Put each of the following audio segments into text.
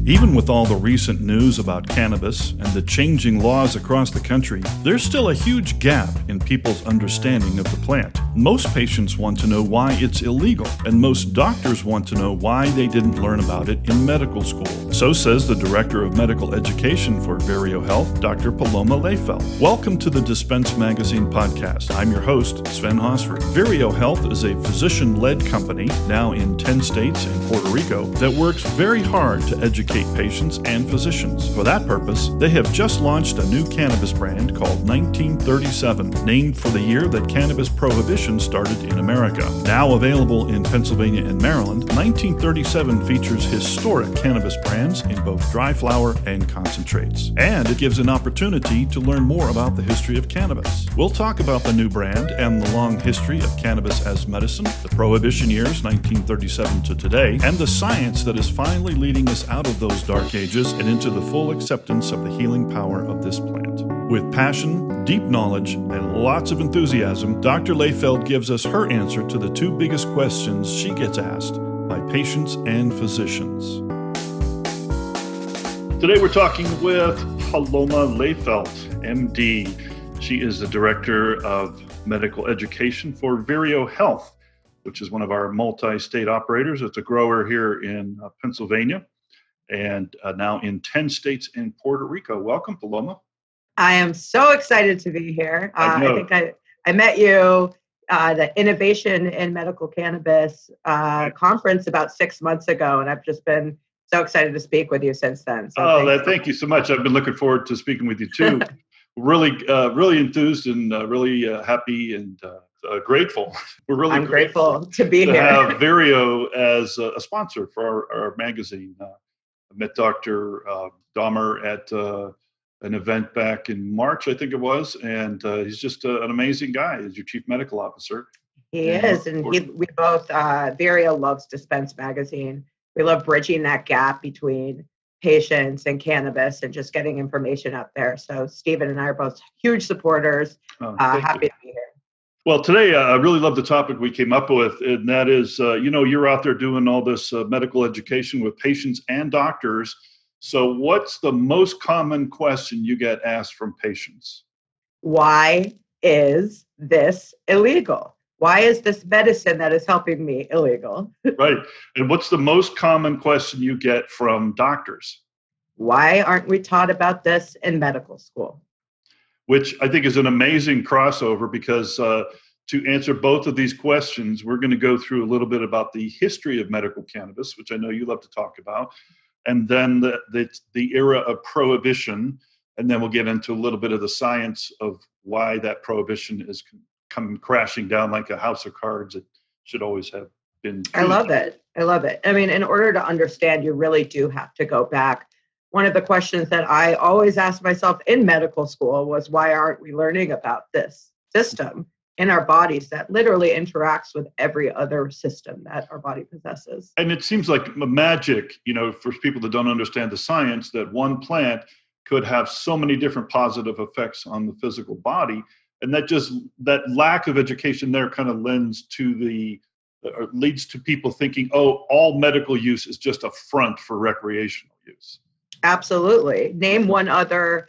Even with all the recent news about cannabis and the changing laws across the country, there's still a huge gap in people's understanding of the plant. Most patients want to know why it's illegal, and most doctors want to know why they didn't learn about it in medical school. So says the Director of Medical Education for Vireo Health, Dr. Paloma Lehfeldt. Welcome to the Dispense Magazine podcast. I'm your host, Sven Hosford. Vireo Health is a physician-led company, now in 10 states and Puerto Rico, that works very hard to educate patients and physicians. For that purpose, they have just launched a new cannabis brand called 1937, named for the year that cannabis prohibition started in America. Now available in Pennsylvania and Maryland, 1937 features historic cannabis brands in both dry flower and concentrates. And it gives an opportunity to learn more about the history of cannabis. We'll talk about the new brand and the long history of cannabis as medicine, the prohibition years 1937 to today, and the science that is finally leading us out of those dark ages and into the full acceptance of the healing power of this plant. With passion, deep knowledge, and lots of enthusiasm, Dr. Lehfeldt gives us her answer to the two biggest questions she gets asked by patients and physicians. Today we're talking with Paloma Lehfeldt, MD. She is the Director of Medical Education for Vireo Health, which is one of our multi-state operators. It's a grower here in Pennsylvania and now in 10 states in Puerto Rico. Welcome, Paloma. I am so excited to be here. I think I met you the Innovation in Medical Cannabis conference about 6 months ago, and I've just been so excited to speak with you since then. So thank you so much. I've been looking forward to speaking with you too. Really enthused and really happy and grateful. I'm grateful to be here. To have Vireo as a sponsor for our magazine. I met Dr. Dahmer at an event back in March, I think it was, and he's just an amazing guy. He's your chief medical officer. He is, and we both, Vireo loves Dispense Magazine. We love bridging that gap between patients and cannabis and just getting information out there. So Stephen and I are both huge supporters. Happy to be here. Well, today I really love the topic we came up with, and that is, you're out there doing all this medical education with patients and doctors. So what's the most common question you get asked from patients? Why is this illegal? Why is this medicine that is helping me illegal? Right. And what's the most common question you get from doctors? Why aren't we taught about this in medical school? Which I think is an amazing crossover because to answer both of these questions, we're going to go through a little bit about the history of medical cannabis, which I know you love to talk about, and then the era of prohibition, and then we'll get into a little bit of the science of why that prohibition is coming crashing down like a house of cards. It should always have been. I love it. I mean, in order to understand, you really do have to go back. One of the questions that I always asked myself in medical school was, why aren't we learning about this system in our bodies that literally interacts with every other system that our body possesses? And it seems like magic, for people that don't understand the science, that one plant could have so many different positive effects on the physical body. And that lack of education there kind of leads to people thinking, all medical use is just a front for recreational use. Absolutely. Name one other,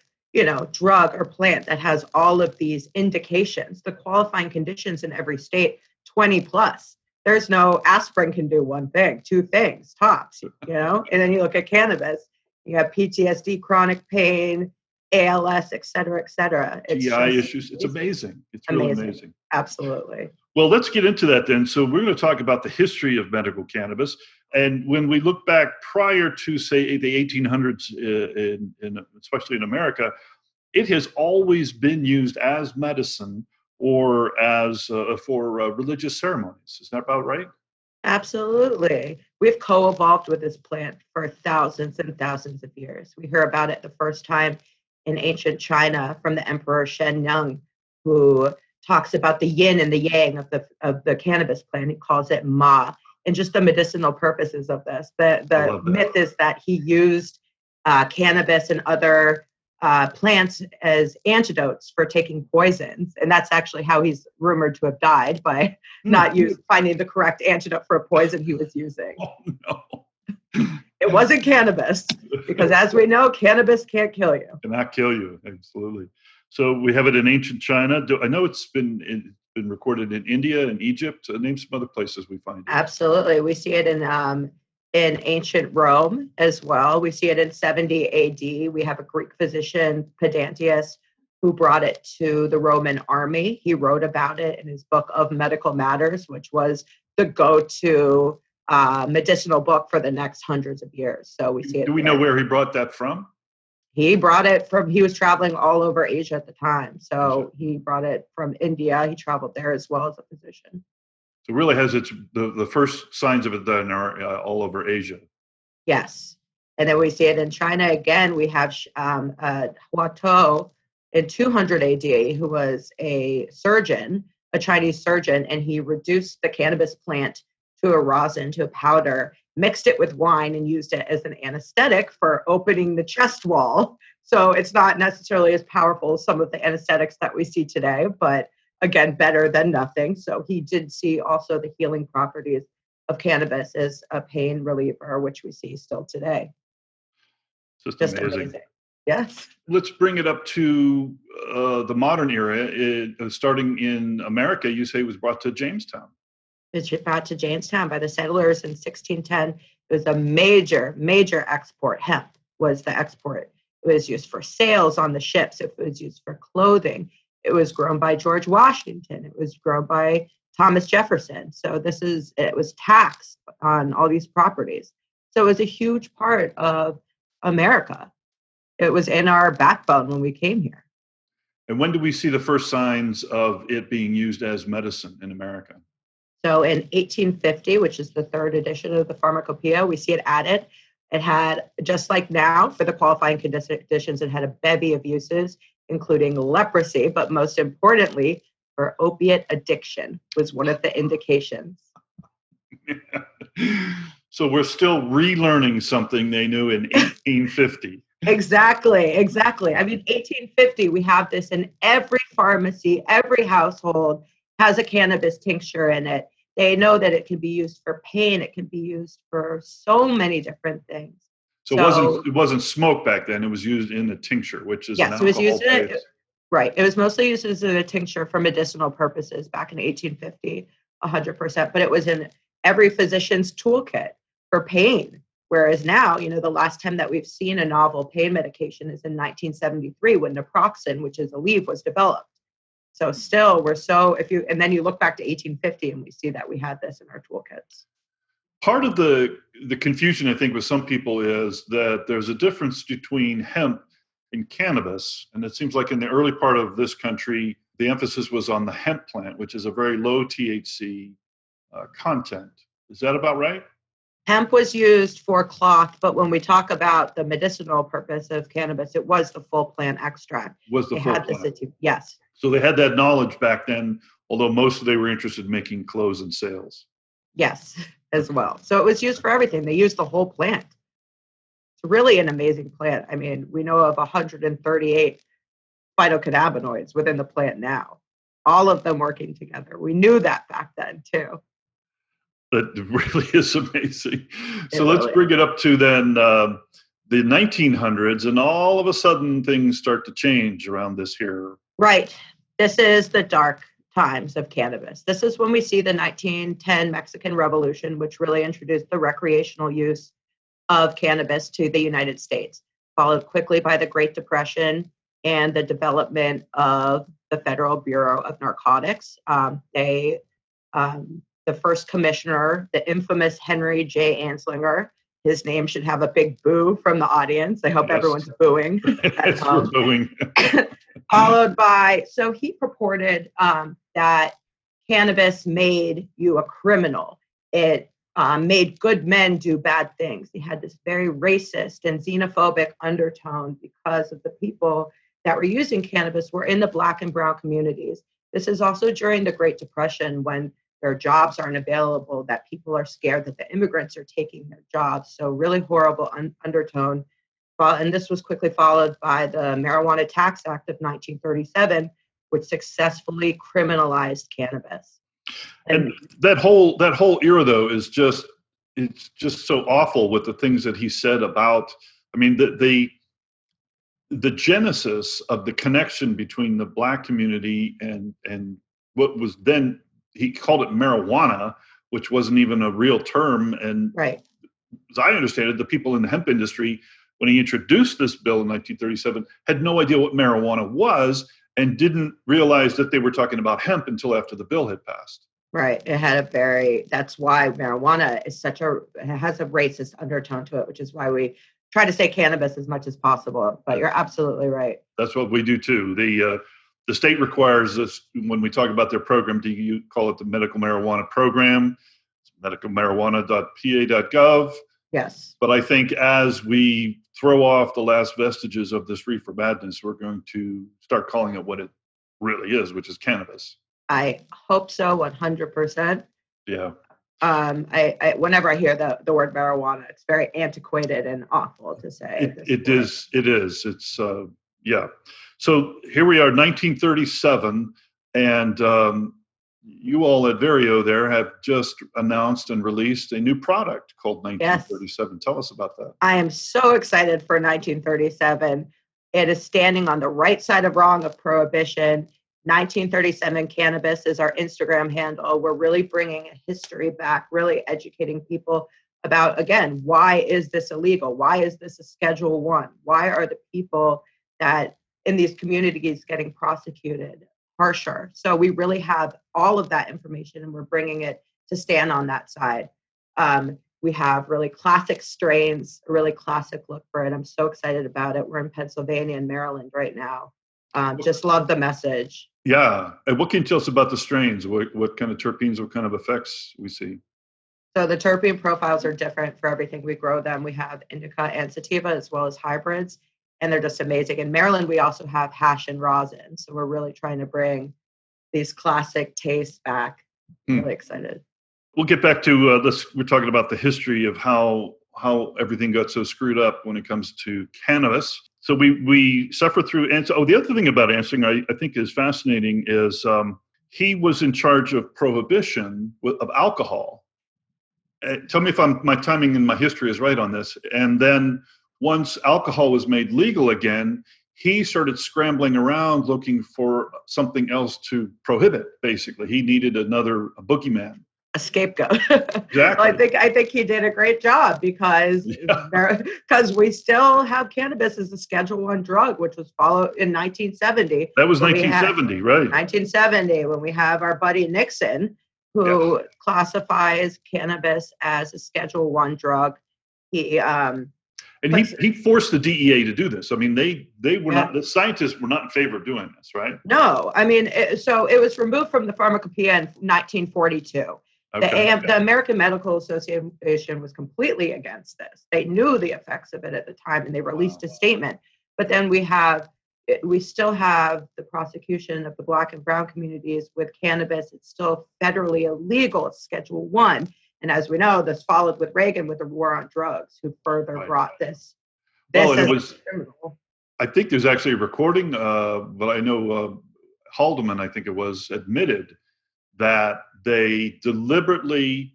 drug or plant that has all of these indications, the qualifying conditions in every state, 20 plus. There's no aspirin can do one thing, two things, tops, and then you look at cannabis, you have PTSD, chronic pain, ALS, et cetera, et cetera. GI issues. It's amazing. It's really amazing. Absolutely. Well, let's get into that then. So we're going to talk about the history of medical cannabis. And when we look back prior to, say, the 1800s, especially in America, it has always been used as medicine or as for religious ceremonies. Is that about right? Absolutely. We've co-evolved with this plant for thousands and thousands of years. We hear about it the first time in ancient China from the Emperor Shenyang, who talks about the yin and the yang of the cannabis plant. He calls it ma, and just the medicinal purposes of this. The myth is that he used cannabis and other plants as antidotes for taking poisons, and that's actually how he's rumored to have died, by not finding the correct antidote for a poison he was using. Oh no! It wasn't cannabis, because as we know, cannabis can't kill you. Cannot kill you, absolutely. So we have it in ancient China. I know it's been recorded in India and Egypt. Name some other places we find it. Absolutely. We see it in ancient Rome as well. We see it in 70 AD. We have a Greek physician, Pedantius, who brought it to the Roman army. He wrote about it in his book of Medical Matters, which was the go-to medicinal book for the next hundreds of years. So we see it. Do we know where he brought that from? He brought it from, he was traveling all over Asia at the time. So he brought it from India. He traveled there as well as a physician. So it really has the first signs of it then are all over Asia. Yes. And then we see it in China again. We have Huatou in 200 AD, who was a surgeon, a Chinese surgeon, and he reduced the cannabis plant to a rosin, to a powder, mixed it with wine, and used it as an anesthetic for opening the chest wall. So it's not necessarily as powerful as some of the anesthetics that we see today, but again, better than nothing. So he did see also the healing properties of cannabis as a pain reliever, which we see still today. Just amazing. Yes. Let's bring it up to the modern era. Starting in America, you say it was brought to Jamestown. It's brought to Jamestown by the settlers in 1610. It was a major, major export. Hemp was the export. It was used for sails on the ships. It was used for clothing. It was grown by George Washington. It was grown by Thomas Jefferson. So it was taxed on all these properties. So it was a huge part of America. It was in our backbone when we came here. And when do we see the first signs of it being used as medicine in America? So in 1850, which is the third edition of the Pharmacopoeia, we see it added. It had, just like now, for the qualifying conditions, it had a bevy of uses, including leprosy, but most importantly, for opiate addiction was one of the indications. So we're still relearning something they knew in 1850. Exactly. I mean, 1850, we have this in every pharmacy, every household has a cannabis tincture in it. They know that it can be used for pain. It can be used for so many different things. So it wasn't smoke back then. It was used in a tincture, which is an alcohol it was used base. Right. It was mostly used as a tincture for medicinal purposes back in 1850, 100%. But it was in every physician's toolkit for pain. Whereas now, the last time that we've seen a novel pain medication is in 1973 when naproxen, which is Aleve, was developed. So still, and then you look back to 1850 and we see that we had this in our toolkits. Part of the confusion, I think, with some people is that there's a difference between hemp and cannabis. And it seems like in the early part of this country, the emphasis was on the hemp plant, which is a very low THC content. Is that about right? Hemp was used for cloth, but when we talk about the medicinal purpose of cannabis, it was the full plant extract. Was the full plant? Yes. So they had that knowledge back then, although most of they were interested in making clothes and sales. Yes, as well. So it was used for everything. They used the whole plant. It's really an amazing plant. I mean, we know of 138 phytocannabinoids within the plant now, all of them working together. We knew that back then, too. That really is amazing. So let's bring it up to then the 1900s, and all of a sudden things start to change around this here. Right. This is the dark times of cannabis. This is when we see the 1910 Mexican Revolution, which really introduced the recreational use of cannabis to the United States, followed quickly by the Great Depression and the development of the Federal Bureau of Narcotics. The first commissioner, the infamous Henry J. Anslinger, his name should have a big boo from the audience. I hope everyone's booing. We're booing. Followed by, so he purported that cannabis made you a criminal. It made good men do bad things. He had this very racist and xenophobic undertone because of the people that were using cannabis were in the Black and brown communities. This is also during the Great Depression when their jobs aren't available, that people are scared that the immigrants are taking their jobs. So really horrible undertone. And this was quickly followed by the Marijuana Tax Act of 1937, which successfully criminalized cannabis. And that whole era, though, is just it's just so awful with the things that he said about, I mean, the genesis of the connection between the Black community and what was then, he called it marijuana, which wasn't even a real term. And Right. as I understand it, the people in the hemp industry, when he introduced this bill in 1937, had no idea what marijuana was and didn't realize that they were talking about hemp until after the bill had passed. Right. That's why marijuana is it has a racist undertone to it, which is why we try to say cannabis as much as possible. But you're absolutely right. That's what we do too. The state requires us, when we talk about their program, you call it the medical marijuana program, medicalmarijuana.pa.gov. Yes. But I think as we throw off the last vestiges of this reefer madness, we're going to start calling it what it really is, which is cannabis. I hope so, 100%. Yeah. I whenever I hear the word marijuana, it's very antiquated and awful to say. It is. It's yeah. So here we are, 1937, and you all at Vireo there have just announced and released a new product called 1937. Yes. Tell us about that. I am so excited for 1937. It is standing on the right side of wrong of prohibition. 1937 Cannabis is our Instagram handle. We're really bringing a history back, really educating people about, again, why is this illegal? Why is this a Schedule 1? Why are the people that in these communities getting prosecuted harsher? So we really have all of that information, and we're bringing it to stand on that side. We have really classic strains, a really classic look for it. I'm so excited about it. We're in Pennsylvania and Maryland right now. Just love the message. Yeah. And what can you tell us about the strains? What kind of terpenes, what kind of effects we see? So the terpene profiles are different for everything we grow them. We have indica and sativa as well as hybrids, and they're just amazing. In Maryland, we also have hash and rosin. So we're really trying to bring these classic tastes back. Really excited. We'll get back to this. We're talking about the history of how everything got so screwed up when it comes to cannabis. So we suffer through. And so, the other thing about Ansling I think is fascinating is he was in charge of prohibition of alcohol. Tell me if my timing and my history is right on this. And then once alcohol was made legal again, he started scrambling around looking for something else to prohibit. Basically, he needed a boogeyman. A scapegoat. Exactly. I think he did a great job because we still have cannabis as a Schedule 1 drug, which was followed in 1970. That was 1970, right? 1970, when we have our buddy Nixon, who classifies cannabis as a Schedule 1 drug. He forced the DEA to do this. I mean, they were not, the scientists were not in favor of doing this, right? No, I mean, so it was removed from the pharmacopoeia in 1942. The American Medical Association was completely against this. They knew the effects of it at the time, and they released a statement. But then we still have the prosecution of the Black and Brown communities with cannabis. It's still federally illegal. It's Schedule 1. And as we know, this followed with Reagan with the war on drugs, who further brought this. Criminal. I think there's actually a recording, but I know Haldeman, I think it was, admitted that they deliberately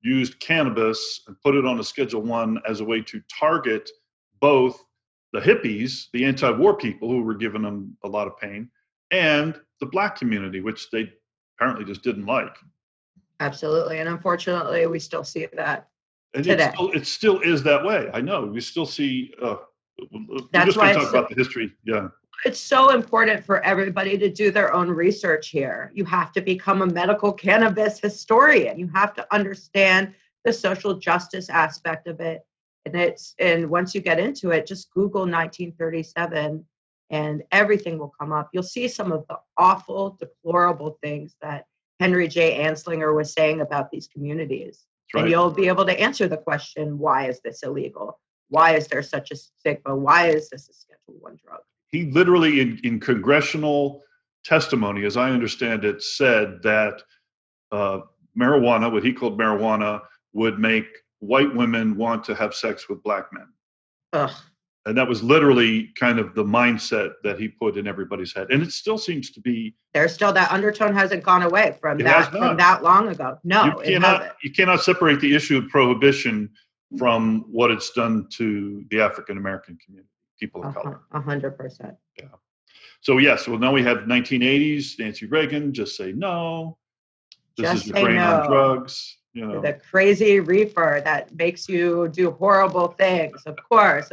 used cannabis and put it on a Schedule 1 as a way to target both the hippies, the anti-war people who were giving them a lot of pain, and the Black community, which they apparently just didn't like. Absolutely. And unfortunately, we still see that today. It still is that way. I know. We still see. That's just why going to talk about the history. Yeah. It's so important for everybody to do their own research here. You have to become a medical cannabis historian. You have to understand the social justice aspect of it. And once you get into it, just Google 1937 and everything will come up. You'll see some of the awful, deplorable things that Henry J. Anslinger was saying about these communities. Right. And you'll be able to answer the question, why is this illegal? Why is there such a stigma? Why is this a Schedule 1 drug? He literally, in congressional testimony, as I understand it, said that marijuana, what he called marijuana, would make white women want to have sex with Black men. Ugh. And that was literally kind of the mindset that he put in everybody's head. And it still seems to be. There's still that undertone hasn't gone away from that long ago. No, it hasn't. You cannot separate the issue of prohibition from what it's done to the African American community, people of color. 100%. Yeah. So yes, well now we have 1980s, Nancy Reagan, just say no. This is your brain on drugs. The crazy reefer that makes you do horrible things. Of course.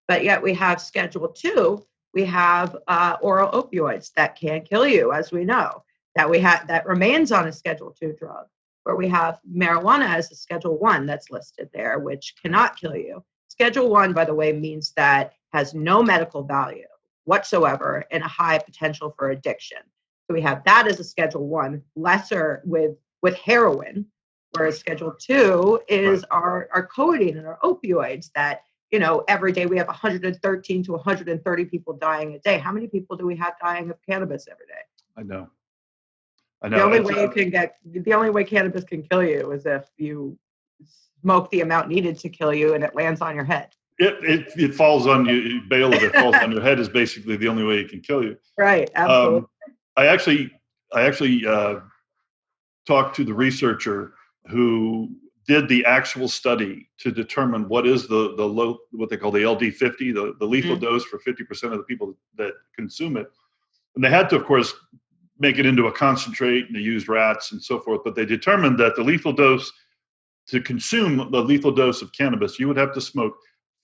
But yet we have Schedule 2. We have oral opioids that can kill you, as we know. That remains on a Schedule 2 drug. Where we have marijuana as a Schedule 1 that's listed there, which cannot kill you. Schedule 1, by the way, means that has no medical value whatsoever and a high potential for addiction. So we have that as a Schedule 1, lesser with heroin, whereas Schedule 2 is our codeine and our opioids that, every day we have 113 to 130 people dying a day. How many people do we have dying of cannabis every day? I know. The only way cannabis can kill you is if you smoke the amount needed to kill you and it lands on your head. It falls on you. Bail of it falls on your head is basically the only way it can kill you. Right. Absolutely. I actually talked to the researcher who did the actual study to determine what is the low, what they call the LD50, the lethal dose for 50% of the people that consume it. And they had to, of course, make it into a concentrate, and they used rats and so forth. But they determined that to consume the lethal dose of cannabis, you would have to smoke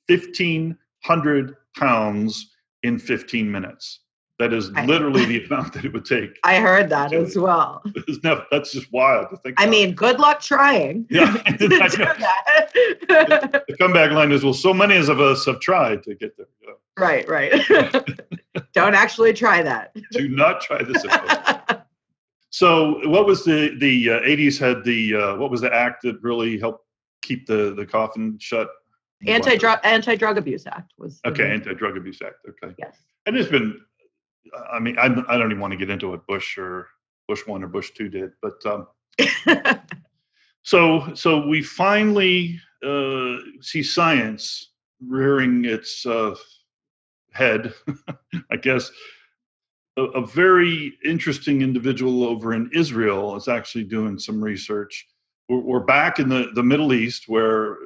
1,500 pounds in 15 minutes. That is literally the amount that it would take. I heard that as well. That's just wild to think about. I mean, good luck trying. Yeah. The comeback line is, well, so many of us have tried to get there. Right. Don't actually try that. Do not try this at home. So what was the 80s had what was the act that really helped keep the coffin shut? Anti-Drug Abuse Act was. Okay, Anti-Drug Abuse Act. Okay. Yes. And there's been, I mean, I don't even want to get into what Bush 1 or Bush 2 did, but so we finally see science rearing its head, I guess. A very interesting individual over in Israel is actually doing some research. We're back in the Middle East where,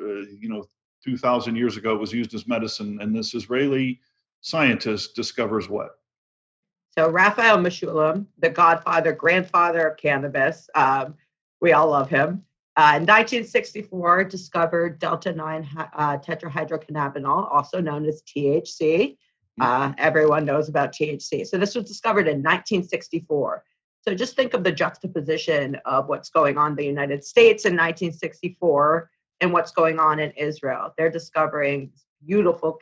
2,000 years ago it was used as medicine, and this Israeli scientist discovers what? So Raphael Mechoulam, the grandfather of cannabis, we all love him. In 1964, discovered delta-9 tetrahydrocannabinol, also known as THC. Everyone knows about THC. So this was discovered in 1964. So just think of the juxtaposition of what's going on in the United States in 1964 and what's going on in Israel. They're discovering this beautiful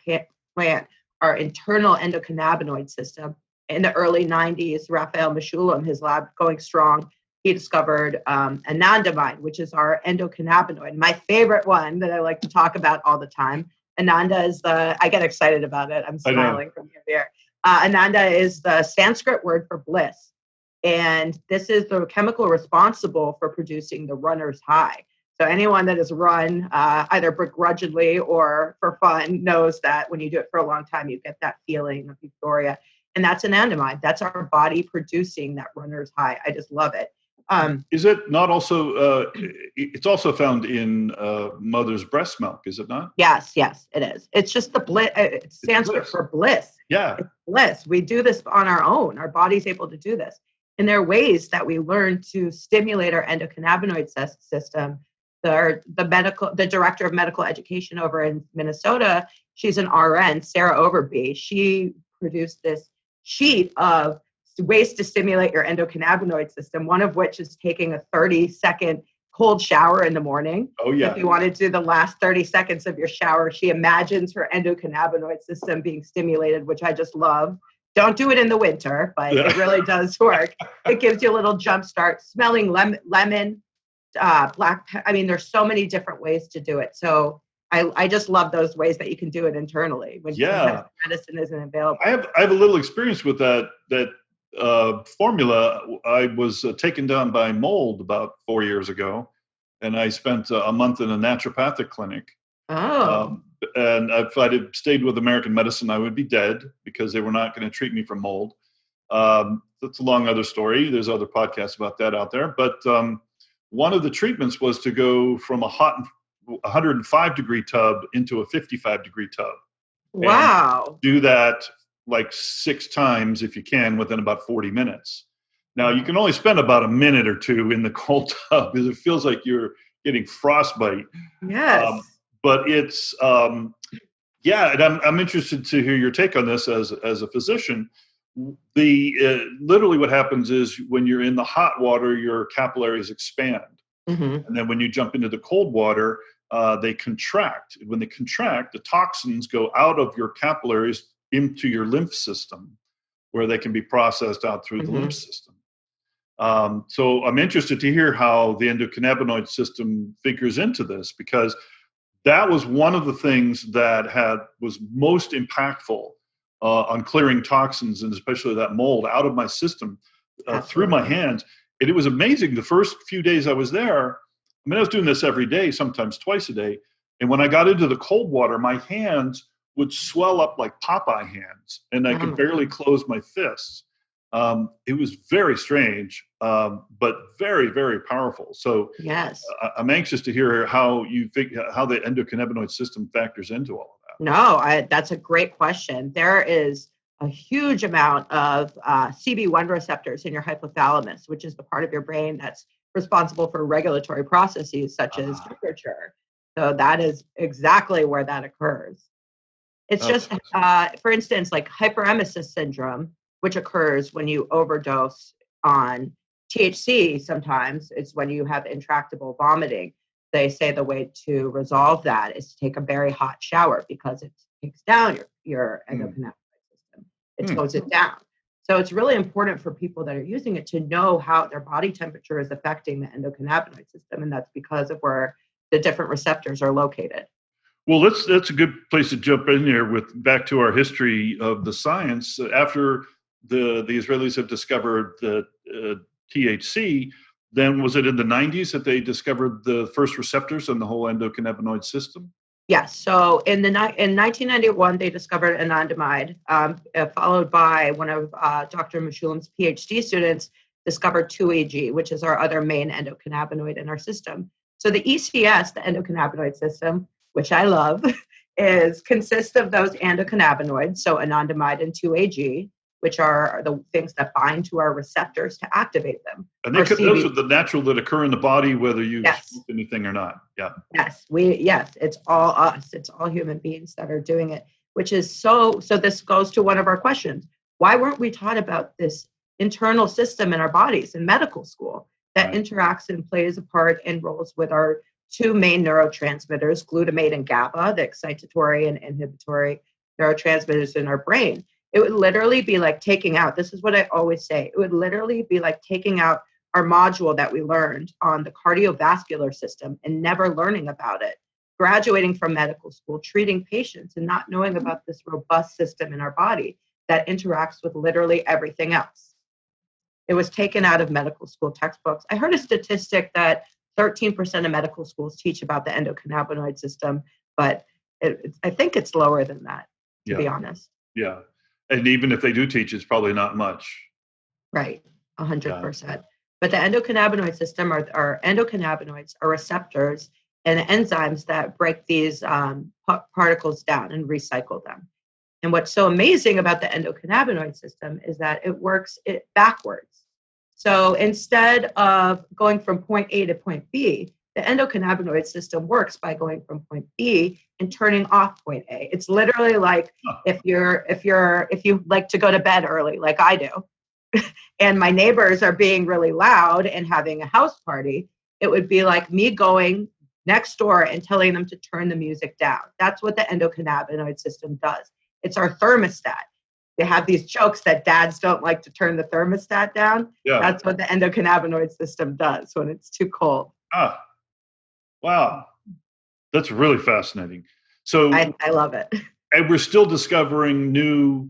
plant, our internal endocannabinoid system. In the early 90s, Raphael Mechoulam, his lab going strong, he discovered anandamide, which is our endocannabinoid. My favorite one that I like to talk about all the time. Ananda is I get excited about it. I'm smiling from here. Ananda is the Sanskrit word for bliss. And this is the chemical responsible for producing the runner's high. So anyone that has run either begrudgingly or for fun knows that when you do it for a long time, you get that feeling of euphoria. And that's anandamide. That's our body producing that runner's high. I just love it. Is it not also, it's also found in mother's breast milk, is it not? Yes, it is. It's just the bliss. It's Sanskrit for bliss. Yeah. It's bliss. We do this on our own. Our body's able to do this. And there are ways that we learn to stimulate our endocannabinoid system. The director of medical education over in Minnesota, she's an RN, Sarah Overby. She produced this sheet of ways to stimulate your endocannabinoid system, one of which is taking a 30-second cold shower in the morning. Oh, yeah. If you want to do the last 30 seconds of your shower, she imagines her endocannabinoid system being stimulated, which I just love. Don't do it in the winter, but it really does work. It gives you a little jump start. Smelling lemon, black. I mean, there's so many different ways to do it. So I just love those ways that you can do it internally when medicine isn't available. I have a little experience with that formula. I was taken down by mold about 4 years ago, and I spent a month in a naturopathic clinic. Oh. And if I'd have stayed with American medicine, I would be dead because they were not going to treat me for mold. That's a long other story. There's other podcasts about that out there. But one of the treatments was to go from a hot 105-degree tub into a 55-degree tub. Wow. And do that like 6 times if you can within about 40 minutes. Now, you can only spend about a minute or two in the cold tub because it feels like you're getting frostbite. Yes. But it's, yeah, and I'm interested to hear your take on this as a physician. Literally what happens is when you're in the hot water, your capillaries expand. Mm-hmm. And then when you jump into the cold water, they contract. When they contract, the toxins go out of your capillaries into your lymph system, where they can be processed out through the lymph system. So I'm interested to hear how the endocannabinoid system figures into this, because that was one of the things that was most impactful on clearing toxins, and especially that mold, out of my system through my hands. And it was amazing. The first few days I was there, I mean, I was doing this every day, sometimes twice a day. And when I got into the cold water, my hands would swell up like Popeye hands, and I could barely close my fists. It was very strange, but very, very powerful. So yes, I'm anxious to hear how how the endocannabinoid system factors into all of that. No, that's a great question. There is a huge amount of CB1 receptors in your hypothalamus, which is the part of your brain that's responsible for regulatory processes such as temperature. So that is exactly where that occurs. It's just, for instance, like hyperemesis syndrome, which occurs when you overdose on THC. Sometimes it's when you have intractable vomiting. They say the way to resolve that is to take a very hot shower, because it takes down your endocannabinoid system. It tones it down. So it's really important for people that are using it to know how their body temperature is affecting the endocannabinoid system, and that's because of where the different receptors are located. Well, that's a good place to jump in here with back to our history of the science. After the Israelis have discovered the THC, then was it in the 90s that they discovered the first receptors in the whole endocannabinoid system? Yes. So in 1991, they discovered anandamide, followed by one of Dr. Meshulam's PhD students discovered 2-AG, which is our other main endocannabinoid in our system. So the ECS, the endocannabinoid system, which I love, consists of those endocannabinoids, so anandamide and 2-AG, which are the things that bind to our receptors to activate them. And those are the natural that occur in the body, whether you smoke anything or not. Yeah. Yes, it's all us. It's all human beings that are doing it, which is so this goes to one of our questions. Why weren't we taught about this internal system in our bodies in medical school that interacts and plays a part and roles with our two main neurotransmitters, glutamate and GABA, the excitatory and inhibitory neurotransmitters in our brain? It would literally be like taking out, this is what I always say, it would literally be like taking out our module that we learned on the cardiovascular system and never learning about it, graduating from medical school, treating patients and not knowing about this robust system in our body that interacts with literally everything else. It was taken out of medical school textbooks. I heard a statistic that 13% of medical schools teach about the endocannabinoid system, but I think it's lower than that, to be honest. Yeah. And even if they do teach, it's probably not much. Right, 100%. But the endocannabinoid system are endocannabinoids are receptors and enzymes that break these particles down and recycle them. And what's so amazing about the endocannabinoid system is that it works backwards. So instead of going from point A to point B, the endocannabinoid system works by going from point B and turning off point A. It's literally like if you like to go to bed early, like I do, and my neighbors are being really loud and having a house party, it would be like me going next door and telling them to turn the music down. That's what the endocannabinoid system does. It's our thermostat. They have these jokes that dads don't like to turn the thermostat down. Yeah. That's what the endocannabinoid system does when it's too cold. Wow. That's really fascinating. So I love it. And we're still discovering new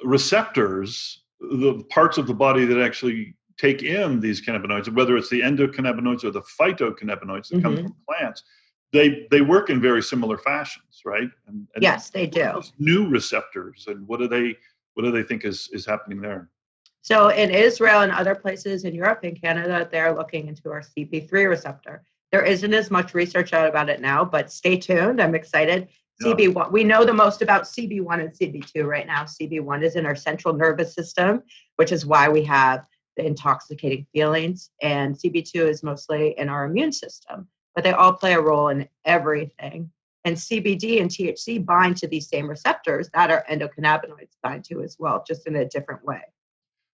receptors, the parts of the body that actually take in these cannabinoids, whether it's the endocannabinoids or the phytocannabinoids that come from plants. they work in very similar fashions, right? And Yes, they what are do. those new receptors, and what do they think is happening there? So in Israel and other places in Europe and Canada, they're looking into our CB3 receptor. There isn't as much research out about it now, but stay tuned. I'm excited. Yeah. CB1, we know the most about CB1 and CB2 right now. CB1 is in our central nervous system, which is why we have the intoxicating feelings. And CB2 is mostly in our immune system, but they all play a role in everything. And CBD and THC bind to these same receptors that our endocannabinoids bind to as well, just in a different way.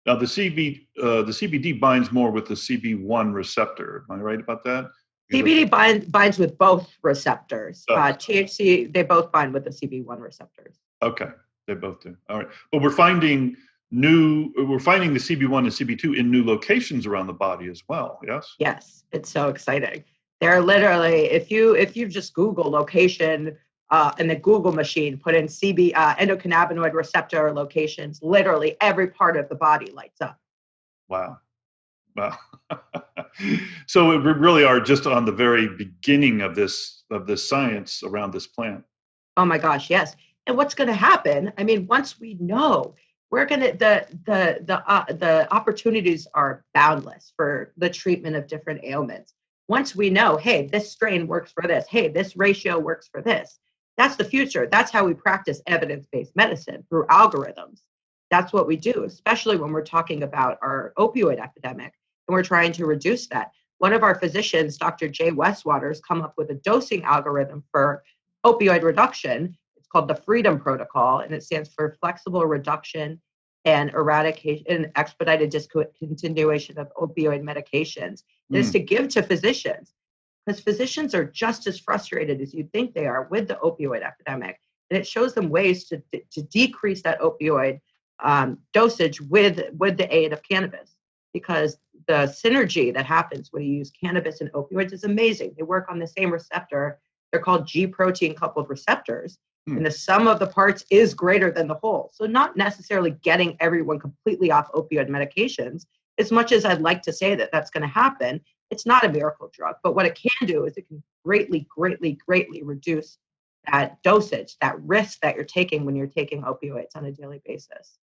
Now the CBD binds more with the CB1 receptor. Am I right about that? CBD binds with both receptors. THC, they both bind with the CB1 receptors. Okay, they both do. All right, but we're finding the CB1 and CB2 in new locations around the body as well. Yes. Yes, it's so exciting. They're literally, if you just Google location in the Google machine, put in endocannabinoid receptor locations, literally every part of the body lights up. Wow. Wow. So we really are just on the very beginning of this science around this plant. Oh my gosh, yes. And what's going to happen? I mean, once we know, we're going to the opportunities are boundless for the treatment of different ailments. Once we know, hey, this strain works for this, hey, this ratio works for this. That's the future. That's how we practice evidence-based medicine, through algorithms. That's what we do, especially when we're talking about our opioid epidemic and we're trying to reduce that. One of our physicians, Dr. Jay Westwater, has come up with a dosing algorithm for opioid reduction. It's called the Freedom Protocol, and it stands for Flexible Reduction and Eradication and Expedited Discontinuation of Opioid Medications. It is to give to physicians, because physicians are just as frustrated as you think they are with the opioid epidemic. And it shows them ways to decrease that opioid dosage with the aid of cannabis, because the synergy that happens when you use cannabis and opioids is amazing. They work on the same receptor. They're called G protein coupled receptors. And the sum of the parts is greater than the whole. So not necessarily getting everyone completely off opioid medications, as much as I'd like to say that that's going to happen. It's not a miracle drug, but what it can do is it can greatly, greatly, greatly reduce that dosage, that risk that you're taking when you're taking opioids on a daily basis.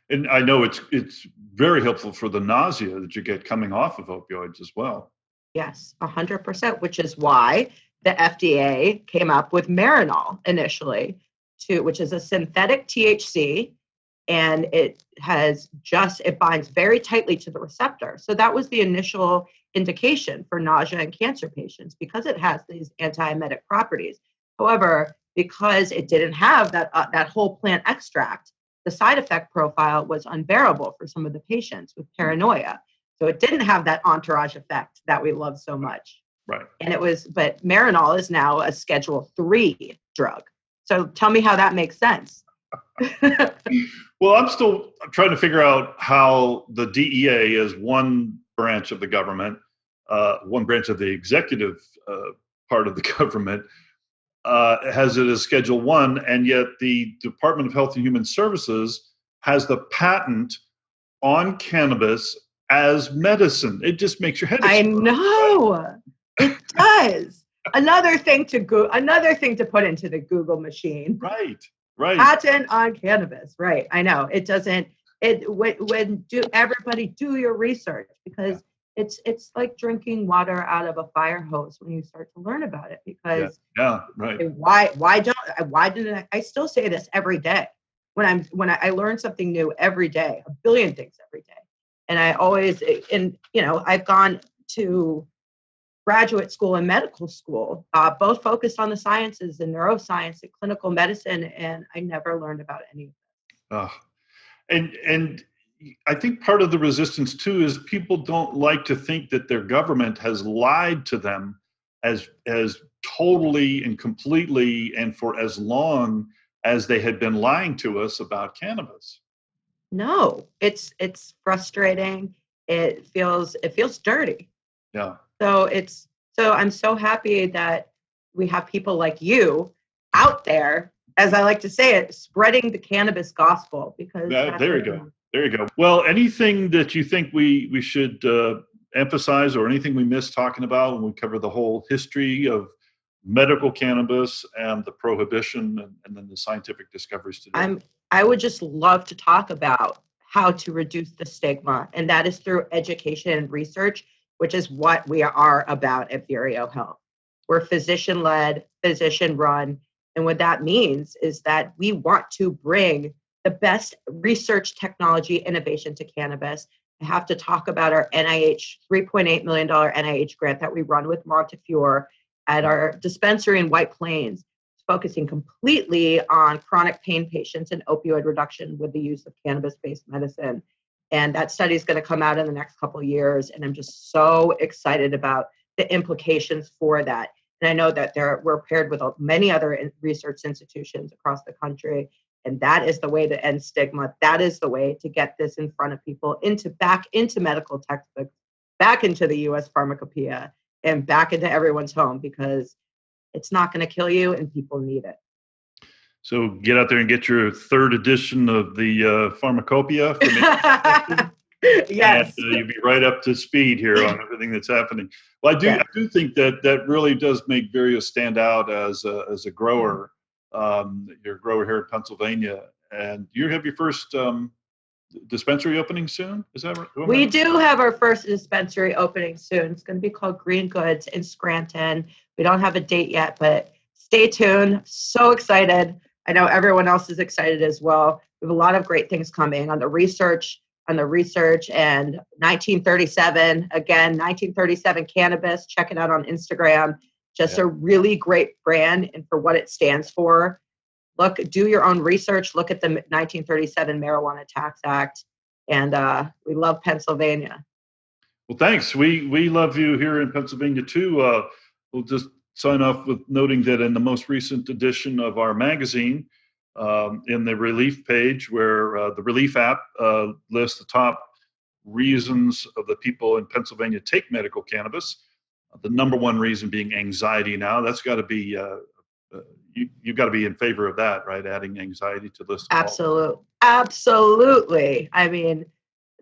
And I know it's very helpful for the nausea that you get coming off of opioids as well. Yes, 100%, which is why the FDA came up with Marinol initially, which is a synthetic THC, and it binds very tightly to the receptor. So that was the initial indication for nausea in cancer patients, because it has these antiemetic properties. However, because it didn't have that whole plant extract, the side effect profile was unbearable for some of the patients with paranoia. So it didn't have that entourage effect that we love so much. Right. But Marinol is now a Schedule 3 drug. So tell me how that makes sense. Well, I'm still trying to figure out how the DEA, as one branch of the government, one branch of the executive part of the government, has it as Schedule 1, and yet the Department of Health and Human Services has the patent on cannabis as medicine. It just makes your head explode. I know. It does. Another thing to put into the Google machine. Right. Patent on cannabis. Right. I know. It doesn't. Everybody do your research, because it's like drinking water out of a fire hose when you start to learn about it. Because right. Why didn't I still say this every day when I learn something new every day, a billion things every day. And I always, I've gone to graduate school and medical school, both focused on the sciences and neuroscience and clinical medicine, and I never learned about any of this. And I think part of the resistance too is people don't like to think that their government has lied to them as totally and completely and for as long as they had been lying to us about cannabis. No, it's frustrating. It feels dirty. Yeah. So I'm so happy that we have people like you out there, as I like to say it, spreading the cannabis gospel, because there you go. Well, anything that you think we should emphasize, or anything we missed talking about when we cover the whole history of medical cannabis and the prohibition and then the scientific discoveries today? I would just love to talk about how to reduce the stigma, and that is through education and research, which is what we are about at Vireo Health. We're physician-led, physician-run, and what that means is that we want to bring the best research technology innovation to cannabis. I have to talk about our NIH, $3.8 million NIH grant that we run with Montefiore at our dispensary in White Plains, focusing completely on chronic pain patients and opioid reduction with the use of cannabis-based medicine. And that study is going to come out in the next couple of years. And I'm just so excited about the implications for that. And I know that we're paired with many other research institutions across the country. And that is the way to end stigma. That is the way to get this in front of people, back into medical textbooks, back into the U.S. pharmacopoeia, and back into everyone's home, because it's not going to kill you and people need it. So get out there and get your third edition of the pharmacopoeia. Yes. And you'll be right up to speed here on everything that's happening. Well, I do think that really does make Vireo stand out as a grower. You're a grower here in Pennsylvania, and you have your first dispensary opening soon. Is that right? We do have our first dispensary opening soon. It's going to be called Green Goods in Scranton. We don't have a date yet, but stay tuned. So excited. I know everyone else is excited as well. We have a lot of great things coming on the research and 1937, again, 1937 Cannabis. Check it out on Instagram. Just a really great brand, and for what it stands for. Do your own research. Look at the 1937 Marijuana Tax Act, and we love Pennsylvania. Well, thanks. We love you here in Pennsylvania too. We'll just sign off with noting that in the most recent edition of our magazine, in the Relief page, where the Relief app lists the top reasons of the people in Pennsylvania take medical cannabis. The number one reason being anxiety. Now that's got to be you've got to be in favor of that, right? Adding anxiety to the list. Absolutely. I mean,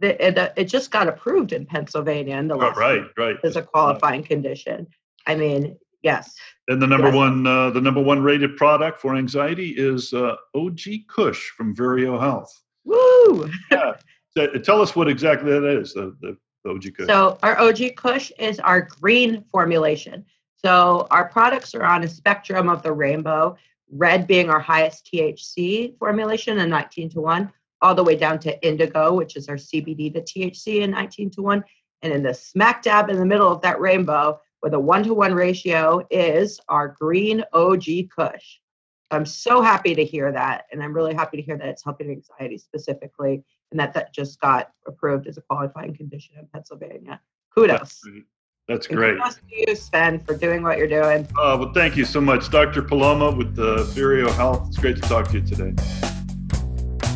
it just got approved in Pennsylvania in the last right as a qualifying condition. I mean, yes. And the number one rated product for anxiety is OG Kush from Vireo Health. Woo! Yeah. So, tell us what exactly that is. The OG Kush. So our OG Kush is our green formulation. So our products are on a spectrum of the rainbow, red being our highest THC formulation in 19-1, all the way down to indigo, which is our CBD, the THC in 19-1. And in the smack dab in the middle of that rainbow with a 1-to-1 ratio is our green OG Kush. I'm so happy to hear that. And I'm really happy to hear that it's helping anxiety specifically, and that just got approved as a qualifying condition in Pennsylvania. Kudos. That's great. Kudos to you, Sven, for doing what you're doing. Well, thank you so much, Dr. Paloma with Vireo Health. It's great to talk to you today.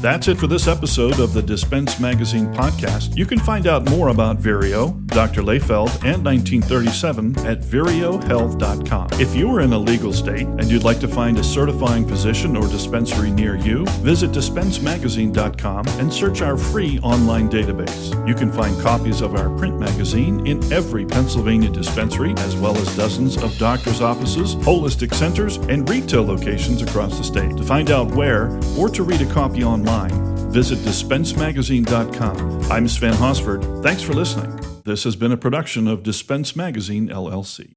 That's it for this episode of the Dispense Magazine podcast. You can find out more about Vireo, Dr. Lehfeldt, and 1937 at vireohealth.com. If you are in a legal state and you'd like to find a certifying physician or dispensary near you, visit dispensemagazine.com and search our free online database. You can find copies of our print magazine in every Pennsylvania dispensary, as well as dozens of doctors' offices, holistic centers, and retail locations across the state. To find out where or to read a copy online, visit dispensemagazine.com. I'm Sven Hosford. Thanks for listening. This has been a production of Dispense Magazine, LLC.